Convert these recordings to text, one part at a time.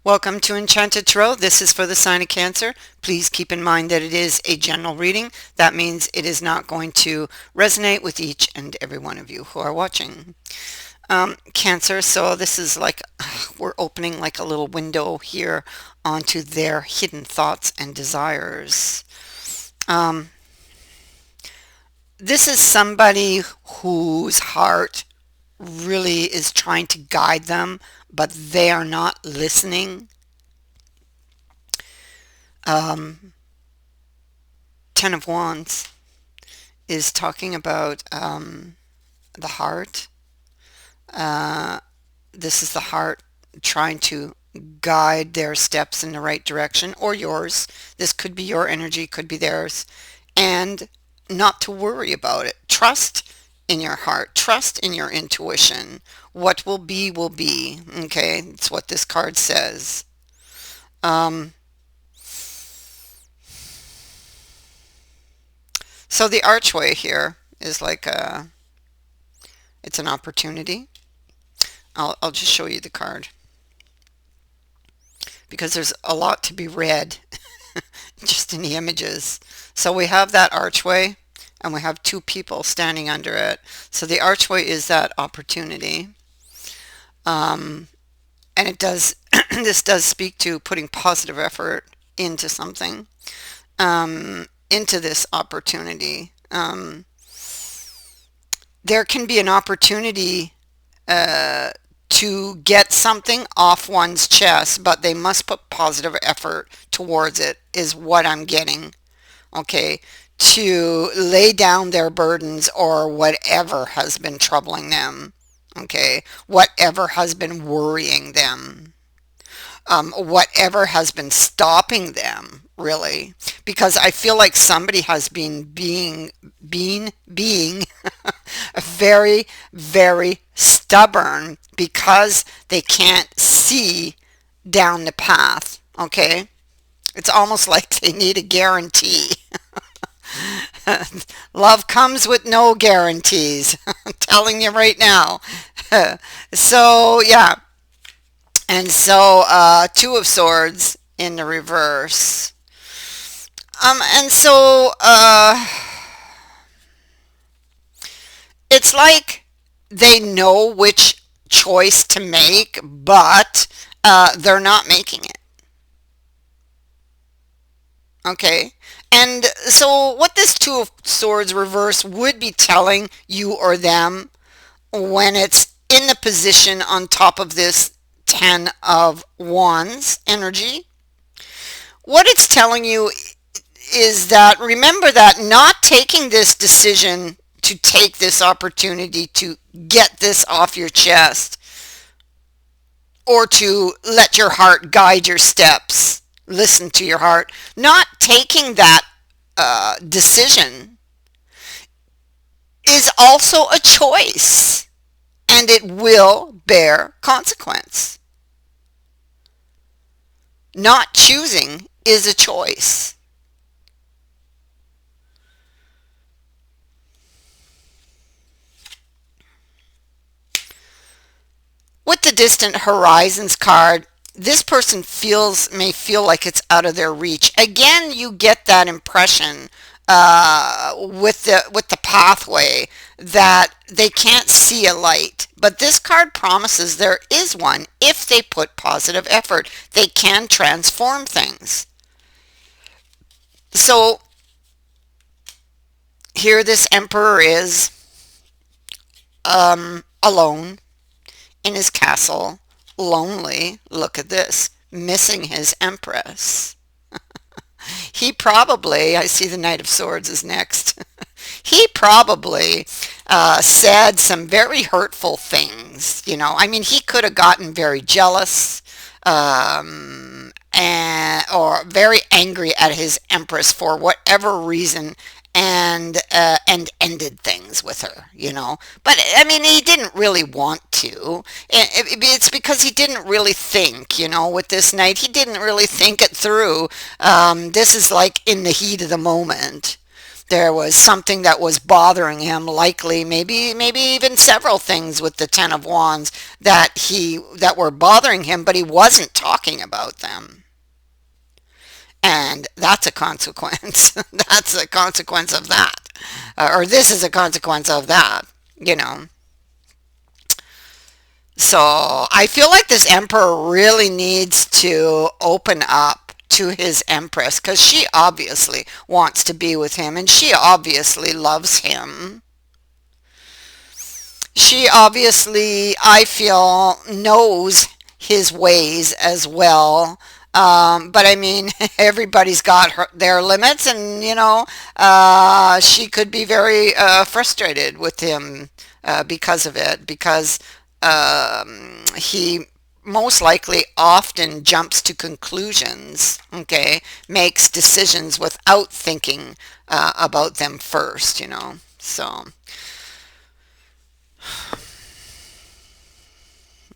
Welcome to Enchanted Tarot. This is for the sign of Cancer. Please keep in mind that it is a general reading. That means it is not going to resonate with each and every one of you who are watching. Cancer, so this is like we're opening like a little window here onto their hidden thoughts and desires. This is somebody whose heart really is trying to guide them, but they are not listening. Ten of Wands is talking about the heart. This is the heart trying to guide their steps in the right direction, or yours. This could be your energy, could be theirs. And not to worry about it. Trust in your heart. Trust in your intuition. What will be, will be. Okay, it's what this card says. So the archway here is like it's an opportunity. I'll just show you the card because there's a lot to be read just in the images. So we have that archway and we have two people standing under it. So the archway is that opportunity. And it does, this does speak to putting positive effort into something, into this opportunity. There can be an opportunity to get something off one's chest, but they must put positive effort towards it, is what I'm getting. Okay, to lay down their burdens or whatever has been troubling them. Okay, whatever has been worrying them. Whatever has been stopping them, really, because I feel like somebody has been being very, very stubborn because they can't see down the path. Okay, it's almost like they need a guarantee. Love comes with no guarantees. I'm telling you right now. So yeah. And so, Two of Swords in the reverse. And so, it's like they know which choice to make, but they're not making it. Okay? And so, what this Two of Swords reverse would be telling you or them when it's in the position on top of this Ten of Wands energy, what it's telling you is that remember that not taking this decision to take this opportunity to get this off your chest or to let your heart guide your steps, listen to your heart, not taking that decision is also a choice, and it will bear consequence. Not choosing is a choice. With the distant horizons card, this person may feel like it's out of their reach. Again, you get that impression with the pathway that they can't see a light. But this card promises there is one if they put positive effort. They can transform things. So here this emperor is alone in his castle, lonely. Look at this, missing his empress. He probably, I see the Knight of Swords is next. He probably said some very hurtful things. You know, I mean, he could have gotten very jealous or very angry at his empress for whatever reason, and ended things with her, you know. But I mean, he didn't really want to. It's because he didn't really think, you know, with this knight, he didn't really think it through. This is like in the heat of the moment. There was something that was bothering him, likely maybe even several things with the 10 of Wands that were bothering him, but he wasn't talking about them. And that's a consequence. That's a consequence of that. Or this is a consequence of that, you know. So I feel like this emperor really needs to open up to his empress because she obviously wants to be with him and she obviously loves him. She obviously, I feel, knows his ways as well. But I mean, everybody's got their limits, and she could be very frustrated with him because of it, because he most likely often jumps to conclusions, okay, makes decisions without thinking about them first, So,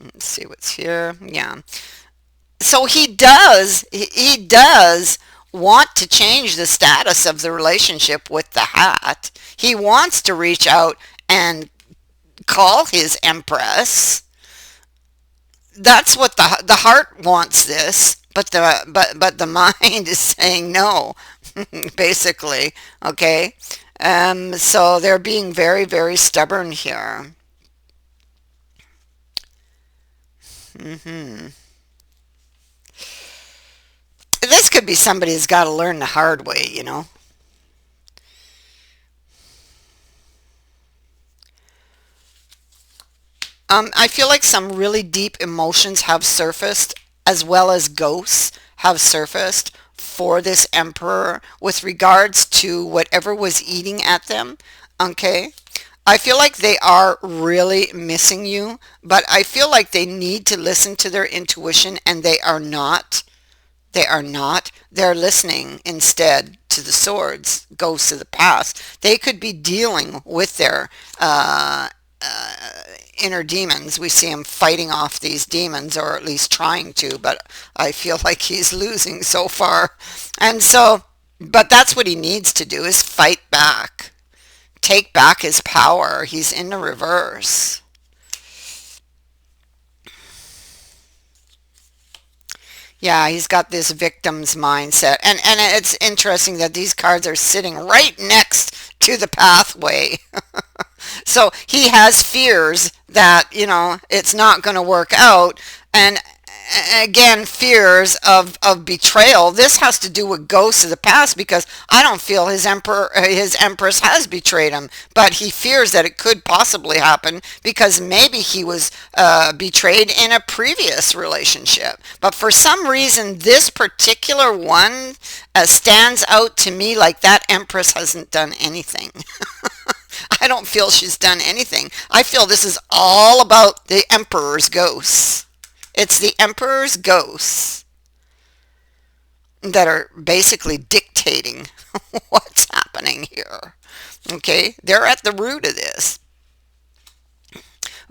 let's see what's here. Yeah. So he does want to change the status of the relationship with the hat. He wants to reach out and call his empress. That's what the heart wants this, but the mind is saying no, basically. Okay, so they're being very very stubborn here. hmm This could be somebody who's got to learn the hard way. I feel like some really deep emotions have surfaced, as well as ghosts have surfaced for this emperor with regards to whatever was eating at them. Okay. I feel like they are really missing you, but I feel like they need to listen to their intuition and they are not. They are not. They're listening instead to the swords, ghosts of the past. They could be dealing with their inner demons. We see him fighting off these demons, or at least trying to, but I feel like he's losing so far. And so, but that's what he needs to do is fight back. Take back his power. He's in the reverse. Yeah, he's got this victim's mindset. And it's interesting that these cards are sitting right next to the pathway. So he has fears that, it's not going to work out. And again, fears of betrayal. This has to do with ghosts of the past because I don't feel his empress has betrayed him, but he fears that it could possibly happen because maybe he was betrayed in a previous relationship. But for some reason, this particular one stands out to me like that empress hasn't done anything. I don't feel she's done anything. I feel this is all about the emperor's ghosts. It's the emperor's ghosts that are basically dictating what's happening here. Okay, they're at the root of this.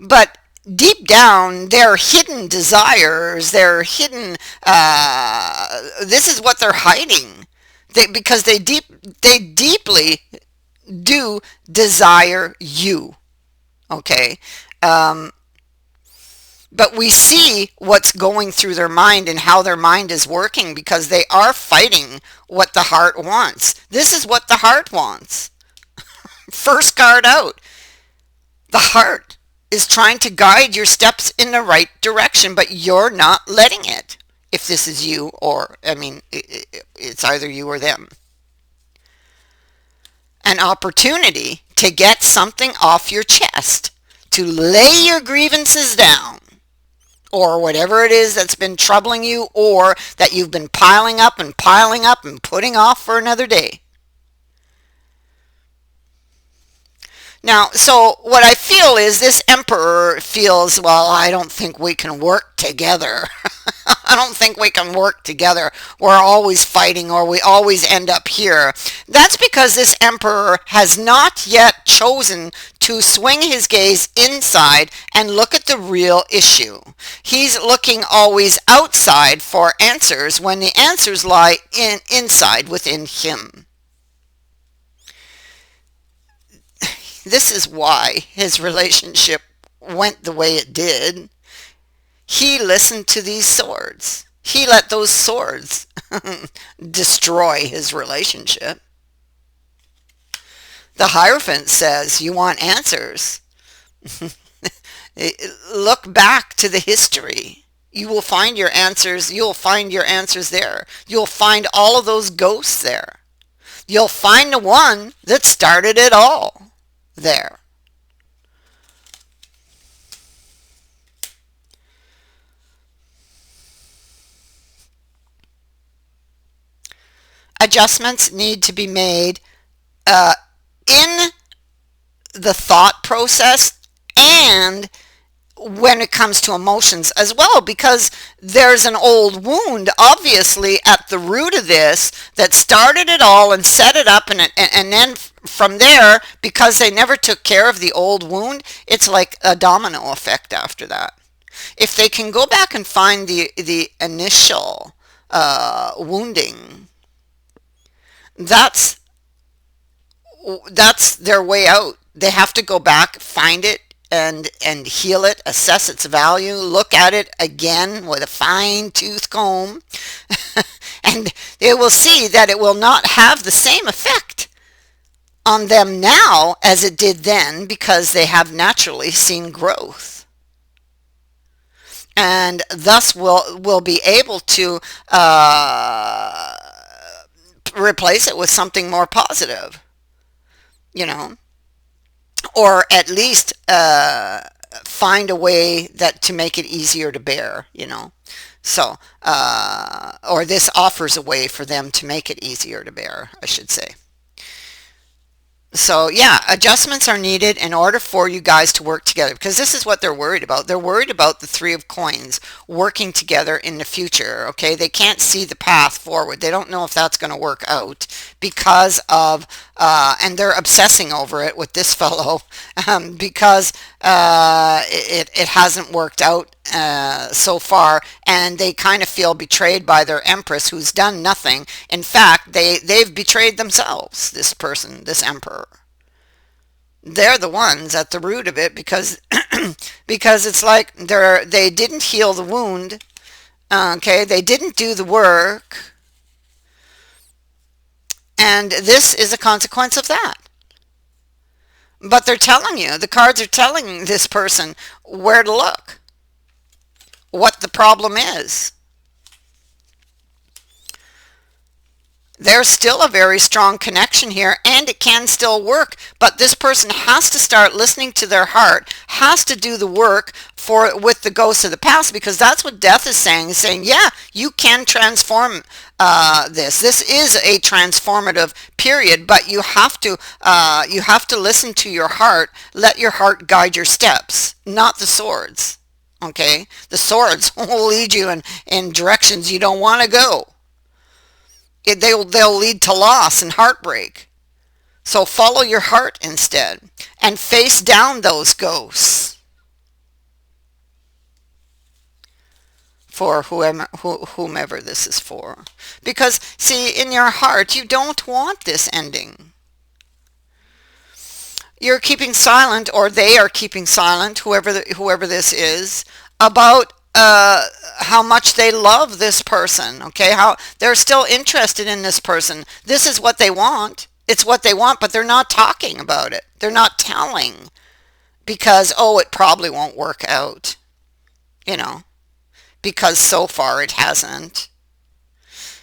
But deep down, their hidden desires, their hidden, this is what they're hiding. Because they deeply do desire you. Okay. But we see what's going through their mind and how their mind is working because they are fighting what the heart wants. This is what the heart wants. First card out. The heart is trying to guide your steps in the right direction, but you're not letting it. If this is you, or, I mean, it's either you or them. An opportunity to get something off your chest, to lay your grievances down, or whatever it is that's been troubling you, or that you've been piling up and putting off for another day. Now, so what I feel is this emperor feels, well, I don't think we can work together. I don't think we can work together. We're always fighting, or we always end up here. That's because this emperor has not yet chosen to swing his gaze inside and look at the real issue. He's looking always outside for answers when the answers lie inside within him. this is why his relationship went the way it did. He listened to these swords. He let those swords destroy his relationship. The Hierophant says, you want answers. Look back to the history. You will find your answers. You'll find your answers there. You'll find all of those ghosts there. You'll find the one that started it all there. Adjustments need to be made in the thought process and when it comes to emotions as well, because there's an old wound obviously at the root of this that started it all and set it up, and then from there, because they never took care of the old wound, it's like a domino effect after that. If they can go back and find the initial wounding, that's their way out. They have to go back, find it, and heal it, assess its value, look at it again with a fine-tooth comb, and they will see that it will not have the same effect on them now as it did then, because they have naturally seen growth, and thus will be able to replace it with something more positive, you know, or at least find a way that to make it easier to bear, you know. So, or this offers a way for them to make it easier to bear, I should say. So yeah, adjustments are needed in order for you guys to work together, because this is what they're worried about. They're worried about the Three of Coins working together in the future. Okay, they can't see the path forward. They don't know if that's going to work out because of, and they're obsessing over it with this fellow because it hasn't worked out so far, and they kind of feel betrayed by their Empress, who's done nothing. In fact, they've betrayed themselves, this person, this Emperor. They're the ones at the root of it, because because it's like they didn't heal the wound. Okay, they didn't do the work, and this is a consequence of that. But they're telling you, the cards are telling this person where to look, what the problem is. There's still a very strong connection here, and it can still work, but this person has to start listening to their heart, has to do the work with the ghosts of the past, because that's what Death is saying, yeah, you can transform this is a transformative period, but you have to listen to your heart. Let your heart guide your steps, not the swords. Okay, the swords will lead you in directions you don't want to go. They'll lead to loss and heartbreak. So follow your heart instead, and face down those ghosts for whomever this is for. Because, see, in your heart, you don't want this ending. You're keeping silent, or they are keeping silent, whoever this is, about how much they love this person, okay? How they're still interested in this person. This is what they want. It's what they want, but they're not talking about it. They're not telling, because, oh, it probably won't work out, you know, because so far it hasn't,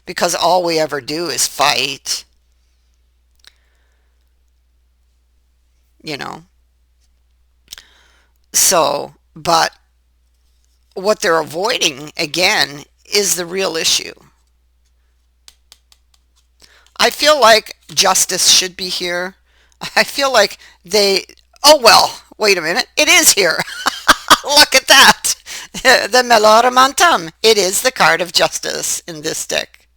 because all we ever do is fight, you know. So, but what they're avoiding, again, is the real issue. I feel like justice should be here. I feel like oh well, wait a minute, it is here. Look at that. The Meloromantum. It is the card of justice in this deck.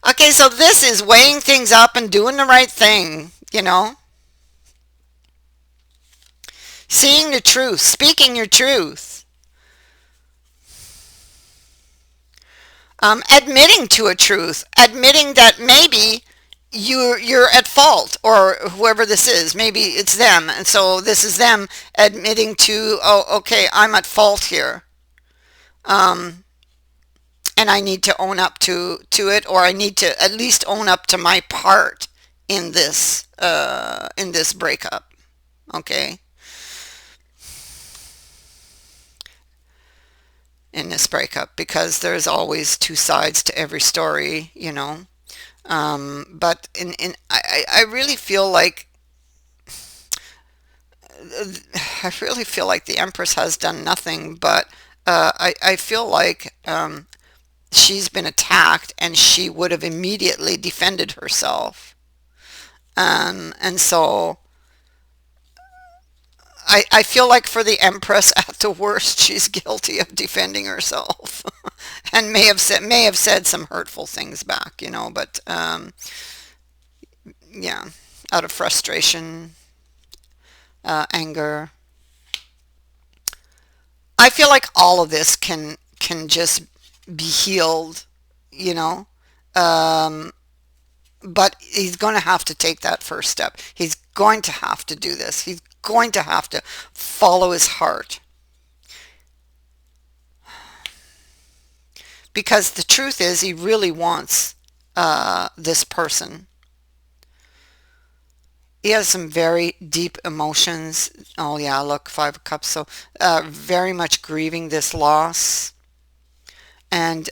Okay, so this is weighing things up and doing the right thing, you know. Seeing the truth, speaking your truth. Admitting to a truth, admitting that maybe you're at fault, or whoever this is, maybe it's them, and so this is them admitting to, oh, okay, I'm at fault here, um, and I need to own up to it, or I need to at least own up to my part in this breakup. Okay, in this breakup, because there's always two sides to every story, you know. But I really feel like the Empress has done nothing, but I feel like she's been attacked and she would have immediately defended herself. And so I feel like for the Empress, at the worst, she's guilty of defending herself, and may have said some hurtful things back, you know. But yeah, out of frustration, anger. I feel like all of this can just be healed, you know. Um, but he's going to have to take that first step. He's going to have to do this. He's going to have to follow his heart, because the truth is he really wants this person. He has some very deep emotions. Oh yeah, look, Five of Cups. So very much grieving this loss, and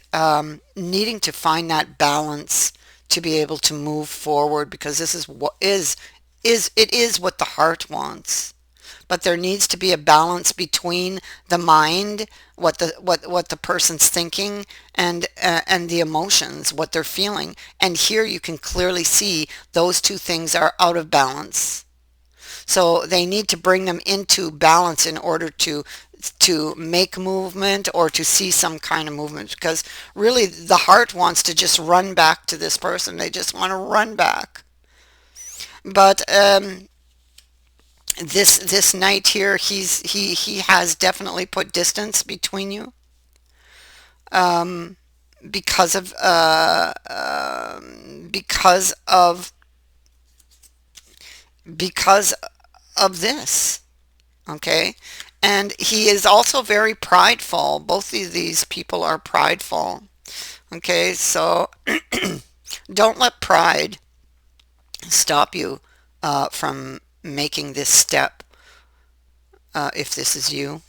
needing to find that balance to be able to move forward, because this is what is what the heart wants. But there needs to be a balance between the mind, what the person's thinking, and the emotions, what they're feeling. And here you can clearly see those two things are out of balance. So they need to bring them into balance in order to make movement, or to see some kind of movement, because really the heart wants to just run back to this person. They just want to run back. But this knight here, he has definitely put distance between you, um, because of because of this. Okay, and he is also very prideful. Both of these people are prideful. Okay, so don't let pride stop you from making this step, if this is you.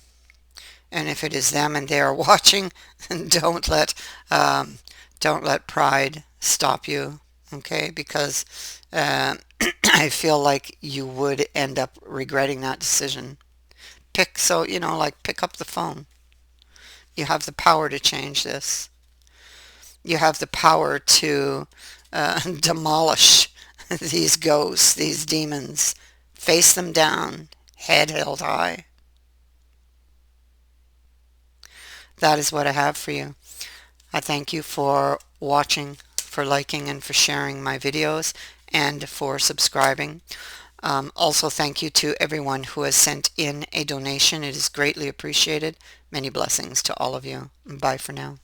And if it is them and they are watching, don't let um, don't let pride stop you. Okay, because I feel like you would end up regretting that decision. Pick up the phone. You have the power to change this. You have the power to demolish these ghosts, these demons. Face them down, head held high. That is what I have for you. I thank you for watching, for liking, and for sharing my videos, and for subscribing. Also, thank you to everyone who has sent in a donation. It is greatly appreciated. Many blessings to all of you. Bye for now.